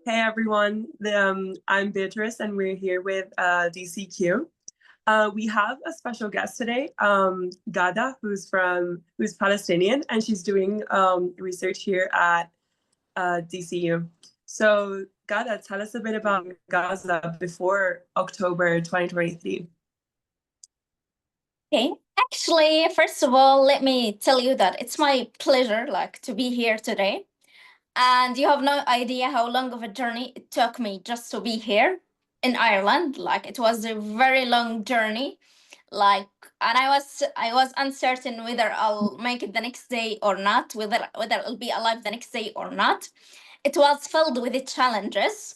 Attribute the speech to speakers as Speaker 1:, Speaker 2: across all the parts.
Speaker 1: Hey everyone, I'm Beatrice and we're here with DCQ. We have a special guest today, Ghada, who's Palestinian, and she's doing research here at DCU. So Ghada, tell us a bit about Gaza before October 2023.
Speaker 2: Okay, actually, first of all, let me tell you that it's my pleasure to be here today. And you have no idea how long of a journey it took me just to be here in Ireland. It was a very long journey. And I was uncertain whether I'll make it the next day or not, whether I'll be alive the next day or not. It was filled with the challenges.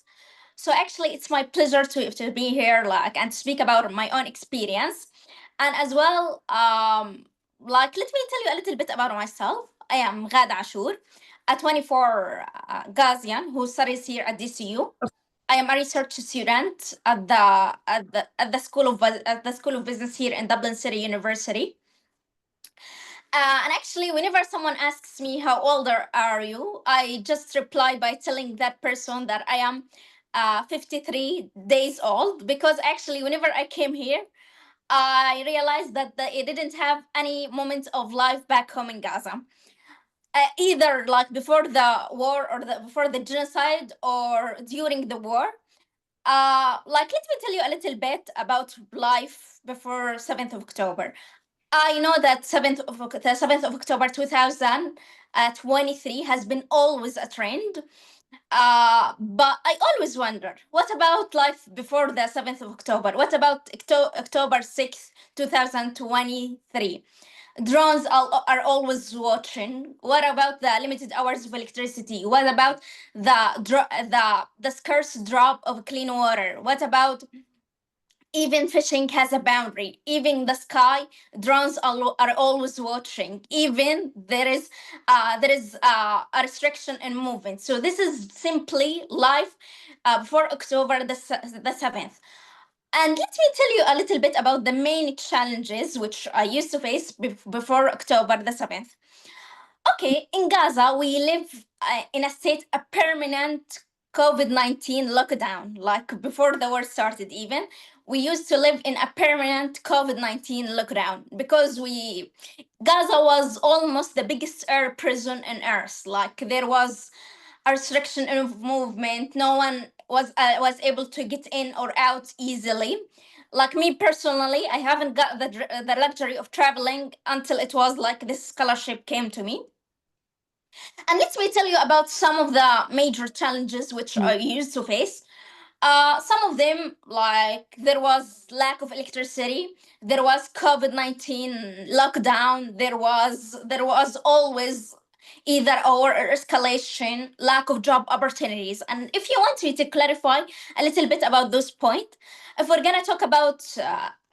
Speaker 2: So actually, it's my pleasure to be here, and speak about my own experience. And as well, let me tell you a little bit about myself. I am Ghada Ashour, a 24 Gazian who studies here at DCU. I am a research student at the School of Business here in Dublin City University. And actually, whenever someone asks me how old are you, I just reply by telling that person that I am 53 days old, because actually, whenever I came here, I realized that it didn't have any moments of life back home in Gaza. Either before the war or before the genocide or during the war. Let me tell you a little bit about life before 7th of October. I know that the 7th of October 2023 has been always a trend. But I always wonder, what about life before the 7th of October? What about October 6th, 2023? Drones are always watching. What about the limited hours of electricity? What about the scarce drop of clean water? What about even fishing has a boundary? Even the sky, drones are always watching. Even there is a restriction in movement. So this is simply life before October the 7th. And let me tell you a little bit about the main challenges which I used to face before October the 7th. Okay, in Gaza, we live in a permanent COVID-19 lockdown. Before the war started, even, we used to live in a permanent COVID-19 lockdown because Gaza was almost the biggest air prison on earth. There was a restriction of movement. No one was able to get in or out easily. Like me personally, I haven't got the luxury of traveling until it was this scholarship came to me. And let me tell you about some of the major challenges which I used to face. Some of them, there was lack of electricity, there was COVID-19 lockdown, there was always either or escalation, lack of job opportunities. And if you want me to clarify a little bit about those points, if we're gonna talk about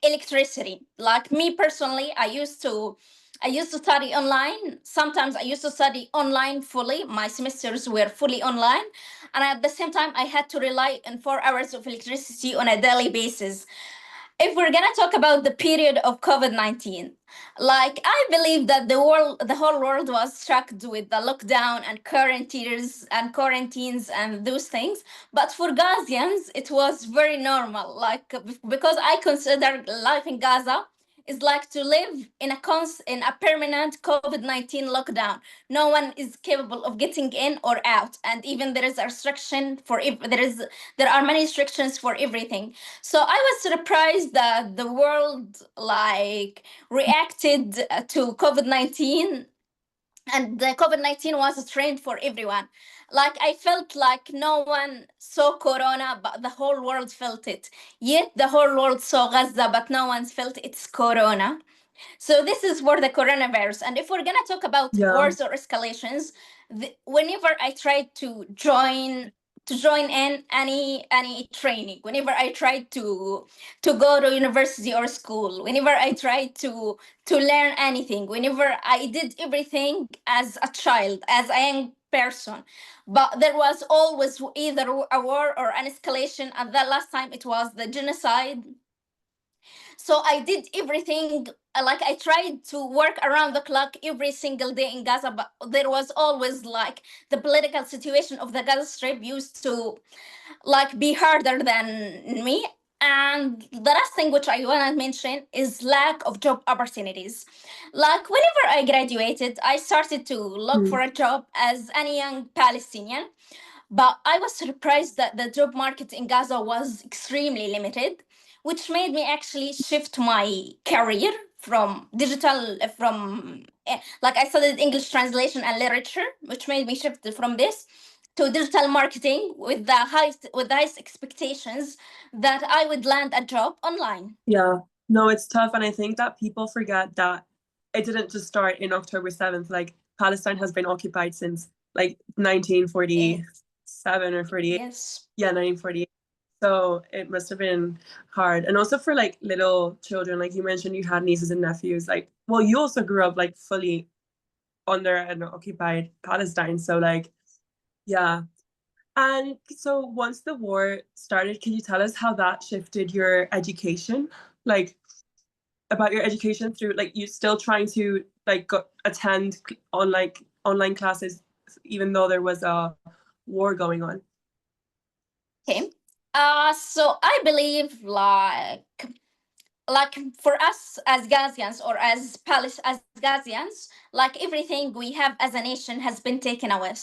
Speaker 2: electricity, like me personally, I used to study online. Sometimes I used to study online fully. My semesters were fully online. And at the same time, I had to rely on 4 hours of electricity on a daily basis. If we're going to talk about the period of COVID-19, I believe that the whole world was struck with the lockdown and quarantines and those things. But for Gazians, it was very normal. Because I consider life in Gaza is to live in a permanent COVID-19 lockdown. No one is capable of getting in or out, and even there is a restriction for there are many restrictions for everything. So I was surprised that the world reacted to COVID-19, and the COVID-19 was a trend for everyone. I felt like no one saw Corona, but the whole world felt it. Yet the whole world saw Gaza, but no one felt it's Corona. So this is for the coronavirus. And if we're gonna talk about wars or escalations, whenever I tried to join in any training, whenever I tried to go to university or school, whenever I tried to learn anything, whenever I did everything as a child, as a young person, but there was always either a war or an escalation. And the last time it was the genocide. So I did everything I tried to work around the clock every single day in Gaza, but there was always like the political situation of the Gaza Strip used to like be harder than me. And the last thing which I want to mention is lack of job opportunities. Like whenever I graduated, I started to look for a job as any young Palestinian, but I was surprised that the job market in Gaza was extremely limited, which made me actually shift my career from like I studied English translation and literature, which made me shift from this to digital marketing with the highest expectations that I would land a job online.
Speaker 1: Yeah, no, it's tough. And I think that people forget that it didn't just start in October 7th. Like Palestine has been occupied since like 1947 or 48.
Speaker 2: Yes.
Speaker 1: Yeah, 1948. So it must have been hard. And also for like little children, like you mentioned, you had nieces and nephews. Like, well, you also grew up like fully under an occupied Palestine. So like, yeah. And so once the war started, can you tell us how that shifted your education? Like about your education through like you still trying to like attend online classes even though there was a war going on.
Speaker 2: Okay. So I believe like for us as Gazians or as Gazians, like everything we have as a nation has been taken away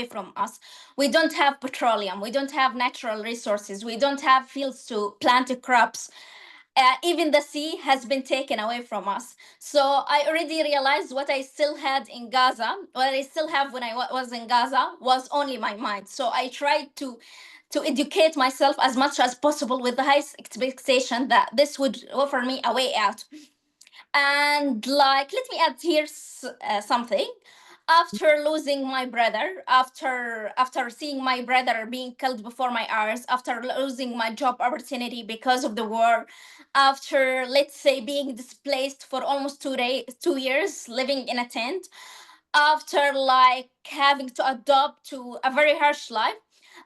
Speaker 2: from us. We don't have petroleum, we don't have natural resources, we don't have fields to plant crops. Even the sea has been taken away from us. So I already realized what I still had in Gaza, what I still have when I was in Gaza was only my mind. So I tried to educate myself as much as possible with the highest expectation that this would offer me a way out. And like, let me add here something. After losing my brother, after seeing my brother being killed before my eyes, after losing my job opportunity because of the war, after let's say being displaced for almost 2 years, living in a tent, after like having to adopt to a very harsh life,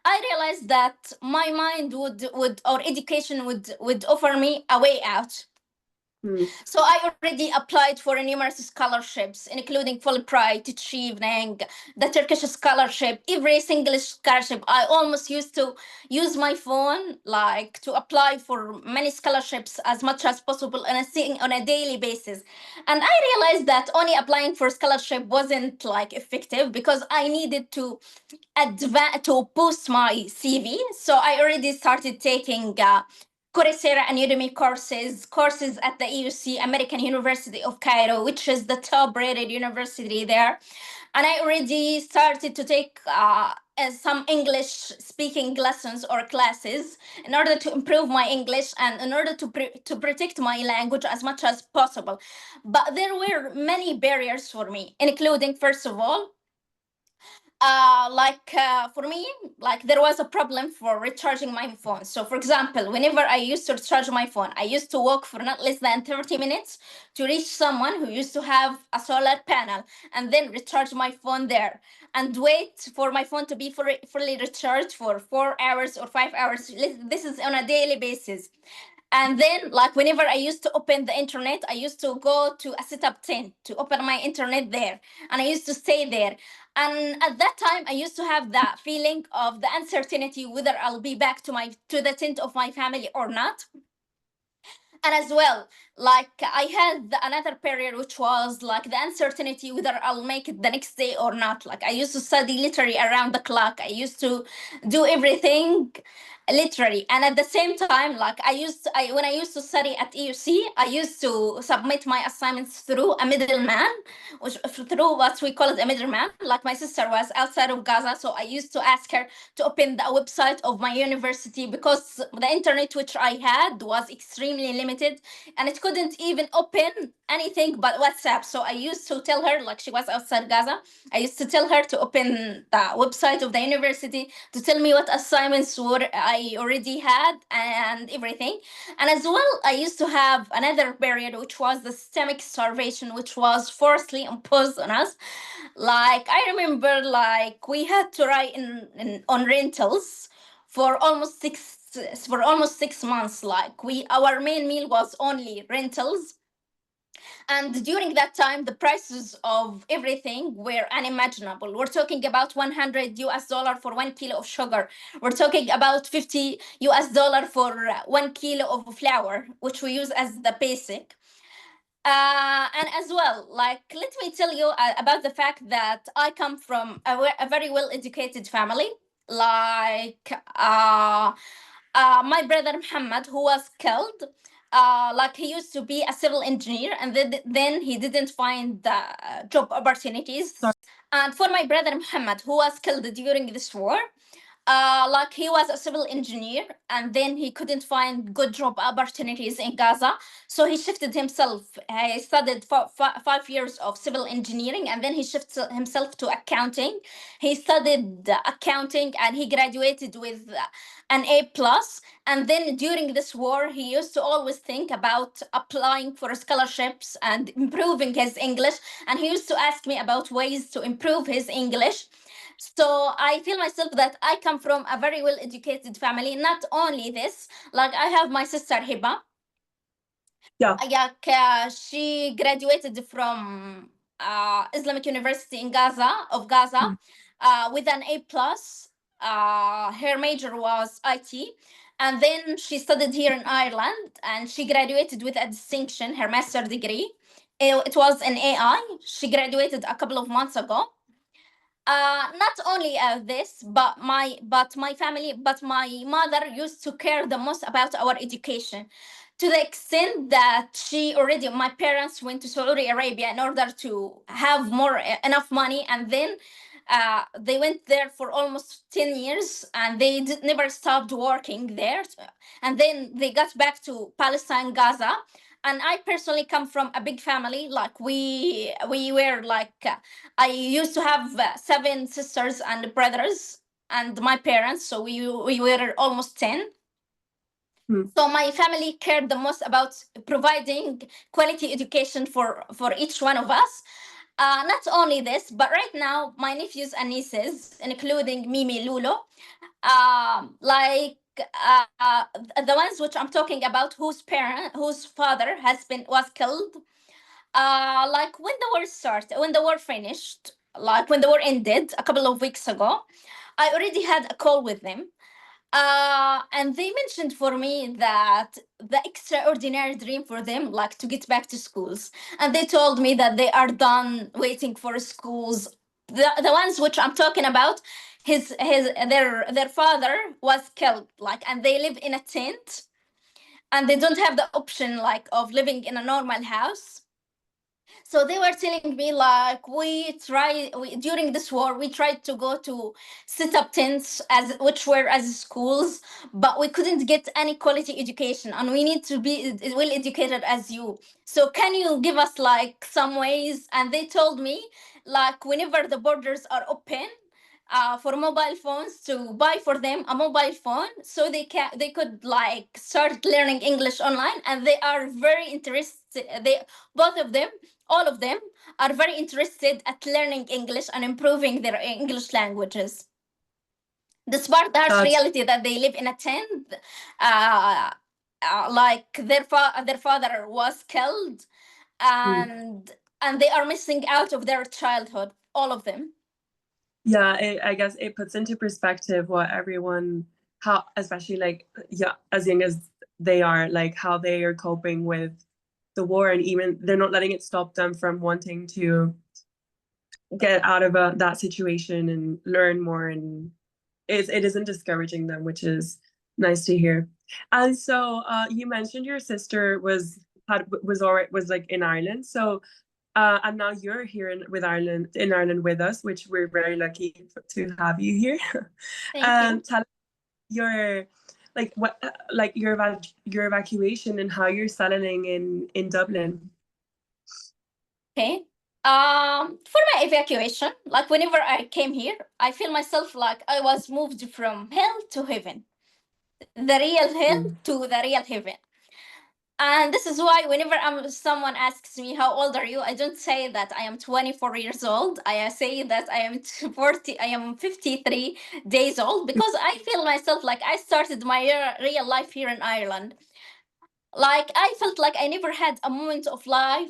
Speaker 2: I realized that my mind would or education would offer me a way out. So I already applied for numerous scholarships, including Fulbright, achieving the Turkish scholarship, every single scholarship. I almost used to use my phone like to apply for many scholarships as much as possible on a daily basis. And I realized that only applying for scholarship wasn't like effective because I needed to boost my CV. So I already started taking Coursera and Udemy courses at the EUC, American University of Cairo, which is the top-rated university there. And I already started to take some English speaking lessons or classes in order to improve my English and in order to protect my language as much as possible. But there were many barriers for me, including, first of all, for me, like there was a problem for recharging my phone. So for example, whenever I used to recharge my phone, I used to walk for not less than 30 minutes to reach someone who used to have a solar panel and then recharge my phone there and wait for my phone to be fully recharged for 4 hours or 5 hours. This is on a daily basis. And then, like, whenever I used to open the internet, I used to go to a setup tent to open my internet there. And I used to stay there. And at that time, I used to have that feeling of the uncertainty whether I'll be back to the tent of my family or not. And as well, like I had another period which was like the uncertainty whether I'll make it the next day or not. Like I used to study literally around the clock. I used to do everything literally, and at the same time, like when I used to study at EUC, I used to submit my assignments through a middleman, which through what we call it a middleman. Like my sister was outside of Gaza, so I used to ask her to open the website of my university because the internet which I had was extremely limited and it couldn't even open anything but WhatsApp. So I used to tell her, like she was outside Gaza, I used to tell her to open the website of the university to tell me what assignments I already had and everything. And as well, I used to have another period which was the systemic starvation, which was forcibly imposed on us. Like I remember, like we had to write on rentals for almost 6 months. Like our main meal was only rentals. And during that time, the prices of everything were unimaginable. We're talking about $100 for 1 kilo of sugar. We're talking about $50 for 1 kilo of flour, which we use as the basic. And as well, like, let me tell you about the fact that I come from a very well educated family. Like, my brother Muhammad, who was killed, like, he used to be a civil engineer, and then he didn't find job opportunities.
Speaker 1: Sorry.
Speaker 2: And for my brother Muhammad, who was killed during this war, like, he was a civil engineer, and then he couldn't find good job opportunities in Gaza, so he shifted himself. He studied for 5 years of civil engineering, and then he shifted himself to accounting. He studied accounting, and he graduated with an A+. And then during this war, he used to always think about applying for scholarships and improving his English. And he used to ask me about ways to improve his English. So I feel myself that I come from a very well educated family. Not only this, like, I have my sister Hiba.
Speaker 1: Yeah.
Speaker 2: She graduated from Islamic University in Gaza with an A+. Her major was IT. And then she studied here in Ireland, and she graduated with a distinction, her master's degree. It was in AI. She graduated a couple of months ago. Not only this, but my mother used to care the most about our education, to the extent that my parents went to Saudi Arabia in order to have enough money, and then they went there for almost 10 years, and they never stopped working there. And then they got back to Palestine, Gaza. And I personally come from a big family. Like, we were like, I used to have 7 sisters and brothers, and my parents, so we were almost 10. So my family cared the most about providing quality education for each one of us. Not only this, but right now my nephews and nieces, including Mimi, Lulo, like, the ones which I'm talking about, whose father was killed, like, when the war finished, like when the war ended a couple of weeks ago, I already had a call with them. And they mentioned for me that the extraordinary dream for them, like, to get back to schools. And they told me that they are done waiting for schools. The ones which I'm talking about, their father was killed, like, and they live in a tent, and they don't have the option, like, of living in a normal house. So they were telling me, like, during this war, we tried to go to set up tents which were as schools, but we couldn't get any quality education, and we need to be well educated as you. So can you give us, like, some ways? And they told me, like, whenever the borders are open, for mobile phones, to buy for them a mobile phone, so they could, like, start learning English online. And they are very interested. All of them are very interested at learning English and improving their English languages. Despite the harsh reality that they live in a tent, like, their father was killed, and they are missing out of their childhood, all of them.
Speaker 1: Yeah, I guess it puts into perspective what how, especially, like, as young as they are, like, how they are coping with the war, and even they're not letting it stop them from wanting to get out of that situation and learn more, and it isn't discouraging them, which is nice to hear. And so you mentioned your sister was like in Ireland, so and now you're here in Ireland with us, which we're very lucky to have you here.
Speaker 2: Thank you.
Speaker 1: Tell us your your evacuation and how you're settling in Dublin.
Speaker 2: Okay. For my evacuation, like, whenever I came here, I feel myself like I was moved from hell to heaven, the real hell to the real heaven. And this is why whenever someone asks me how old are you, I don't say that I am 24 years old. I say that I am 53 days old, because I feel myself like I started my real life here in Ireland. Like, I felt like I never had a moment of life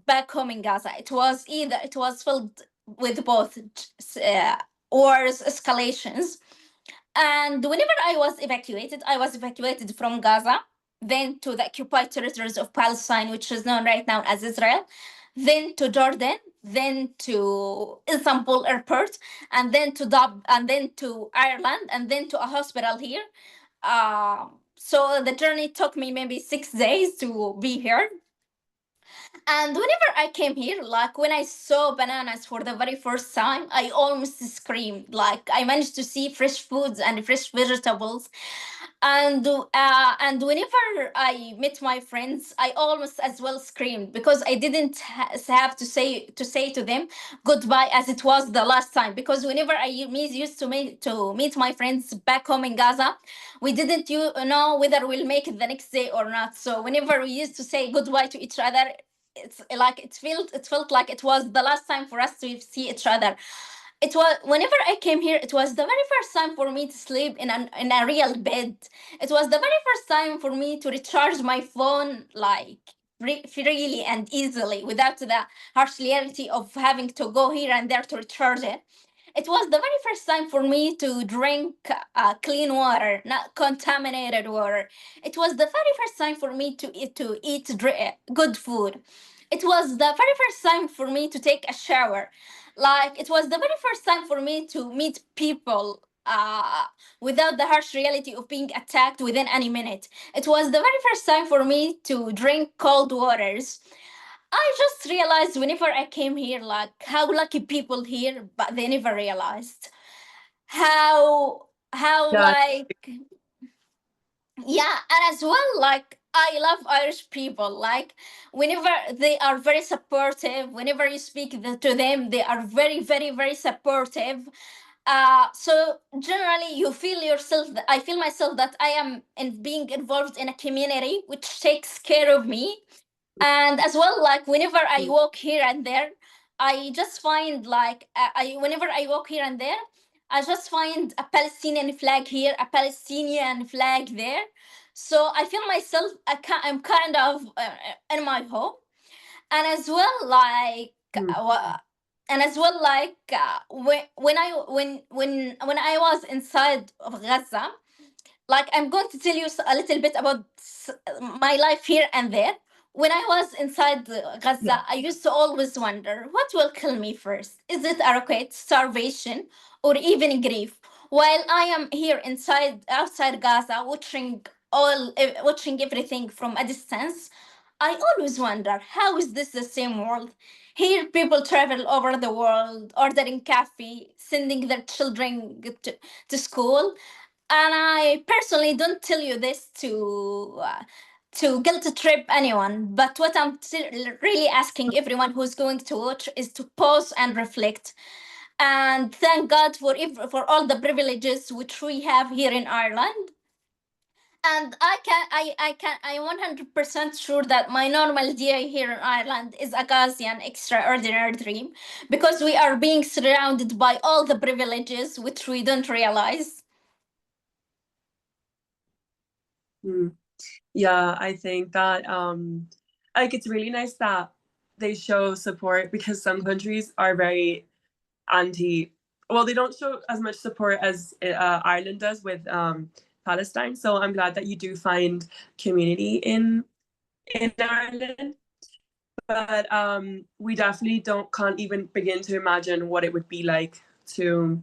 Speaker 2: back home in Gaza. It was filled with both wars, escalations. And whenever I was evacuated from Gaza, then to the occupied territories of Palestine, which is known right now as Israel, then to Jordan, then to Istanbul airport, and then to and then to Ireland, and then to a hospital here. So the journey took me maybe 6 days to be here. And whenever I came here, like when I saw bananas for the very first time, I almost screamed. Like I managed to see fresh foods and fresh vegetables, and whenever I met my friends, I almost as well screamed because I didn't have to say to them goodbye as it was the last time. Because whenever I used to meet my friends back home in Gaza, we didn't know whether we'll make it the next day or not. So whenever we used to say goodbye to each other, it's like it felt like it was the last time for us to see each other. It was whenever I came here, it was the very first time for me to sleep in a real bed. It was the very first time for me to recharge my phone like freely and easily without the harsh reality of having to go here and there to recharge it. It was the very first time for me to drink clean water, not contaminated water. It was the very first time for me to eat good food. It was the very first time for me to take a shower. Like it was the very first time for me to meet people without the harsh reality of being attacked within any minute. It was the very first time for me to drink cold waters. I just realized whenever I came here, like how lucky people here, but they never realized how
Speaker 1: Yeah.
Speaker 2: like yeah, and as well, like I love Irish people. Like whenever they are very supportive, whenever you speak to them, they are very, very, very supportive. So generally, you feel yourself. I feel myself that I am in being involved in a community which takes care of me. And as well, like whenever I walk here and there, I just find like I whenever I walk here and there, I just find a Palestinian flag here, a Palestinian flag there. So I feel myself I'm kind of in my home. And as well like
Speaker 1: Mm.
Speaker 2: and as well like when I was inside of Gaza, like I'm going to tell you a little bit about my life here and there. When I was inside
Speaker 1: Yeah.
Speaker 2: Gaza, I used to always wonder what will kill me first. Is it a rocket, starvation, or even grief? While I am here outside Gaza, watching everything from a distance, I always wonder how is this the same world? Here, people travel over the world, ordering coffee, sending their children to school, and I personally don't tell you this to guilt trip anyone, but what I'm really asking everyone who's going to watch is to pause and reflect and thank God for all the privileges which we have here in Ireland. And I'm 100% sure that my normal day here in Ireland is a Gaussian extraordinary dream because we are being surrounded by all the privileges which we don't realize.
Speaker 1: Mm. Yeah, I think that like it's really nice that they show support because some countries are very anti, well, they don't show as much support as Ireland does with Palestine. So I'm glad that you do find community in Ireland. But we definitely can't even begin to imagine what it would be like to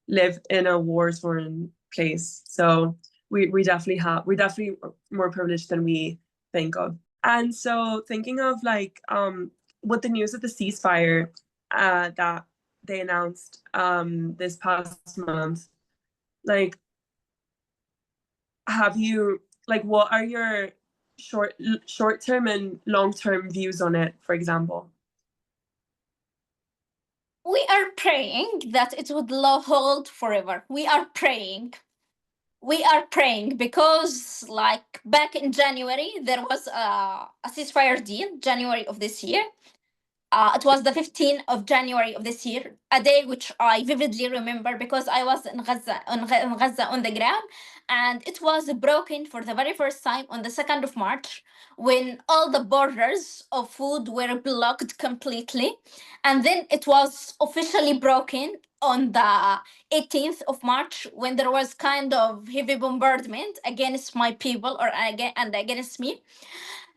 Speaker 1: live in a war-torn place. So we're definitely more privileged than we think of. And so thinking of like with the news of the ceasefire that they announced this past month, like have you like what are your short term and long term views on it, for example?
Speaker 2: We are praying that it would hold forever. We are praying. We are praying because, like, back in January, there was a ceasefire deal, January of this year. It was the 15th of January of this year, a day which I vividly remember because I was in Gaza, in Gaza on the ground, and it was broken for the very first time on the 2nd of March when all the borders of food were blocked completely. And then it was officially broken on the 18th of March when there was kind of heavy bombardment against my people against me.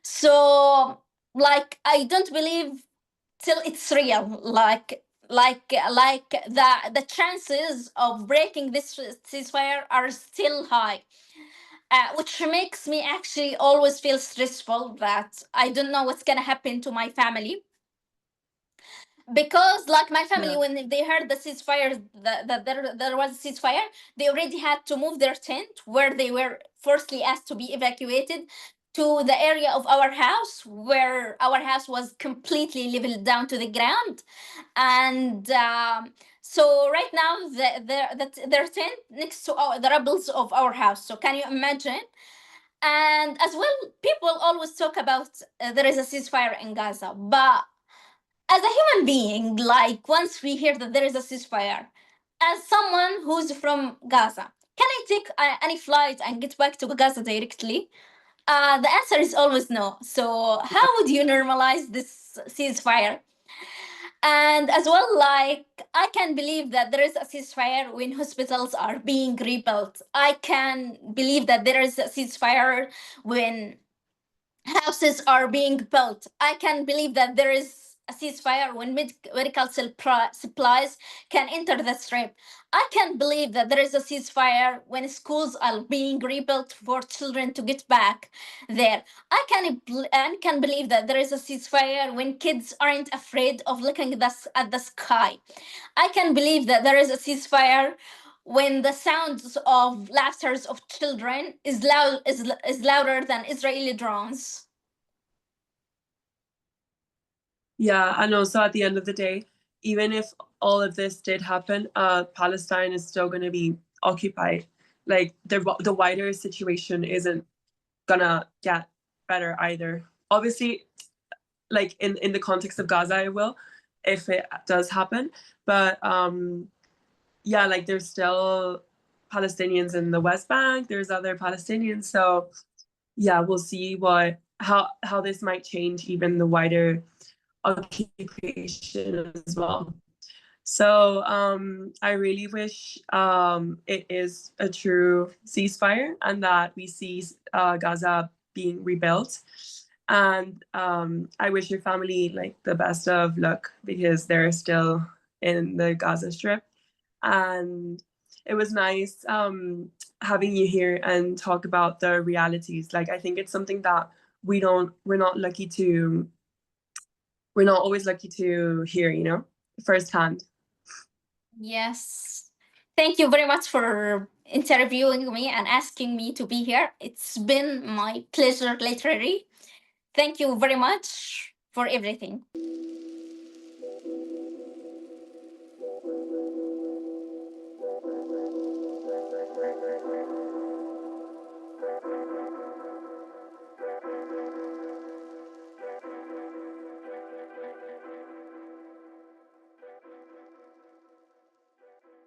Speaker 2: So, like, I don't believe till it's real, like the chances of breaking this ceasefire are still high, which makes me actually always feel stressful that I don't know what's gonna happen to my family. Because like my family,
Speaker 1: Yeah.
Speaker 2: when they heard the ceasefire, that there was a ceasefire, they already had to move their tent where they were firstly asked to be evacuated to the area of our house, where our house was completely leveled down to the ground. And so right now they're tent next to the rubbles of our house, so can you imagine? And as well, people always talk about there is a ceasefire in Gaza, but as a human being, like once we hear that there is a ceasefire, as someone who's from Gaza, can I take any flight and get back to Gaza directly? The answer is always no. So how would you normalize this ceasefire? And as well, like, I can believe that there is a ceasefire when hospitals are being rebuilt. I can believe that there is a ceasefire when houses are being built. I can believe that there is a ceasefire when medical supplies can enter the strip. I can believe that there is a ceasefire when schools are being rebuilt for children to get back there. I can believe that there is a ceasefire when kids aren't afraid of looking at the sky. I can believe that there is a ceasefire when the sounds of laughters of children is louder than Israeli drones.
Speaker 1: Yeah, and also at the end of the day, even if all of this did happen, Palestine is still going to be occupied. Like the wider situation isn't gonna get better either. Obviously, like in the context of Gaza, it will, if it does happen. But yeah, like there's still Palestinians in the West Bank. There's other Palestinians. So yeah, we'll see how this might change even the wider occupation as well. So I really wish it is a true ceasefire and that we see Gaza being rebuilt. And I wish your family like the best of luck because they're still in the Gaza Strip. And it was nice having you here and talk about the realities. Like I think it's something that we're not always lucky to hear, you know, firsthand.
Speaker 2: Yes. Thank you very much for interviewing me and asking me to be here. It's been my pleasure, literally. Thank you very much for everything.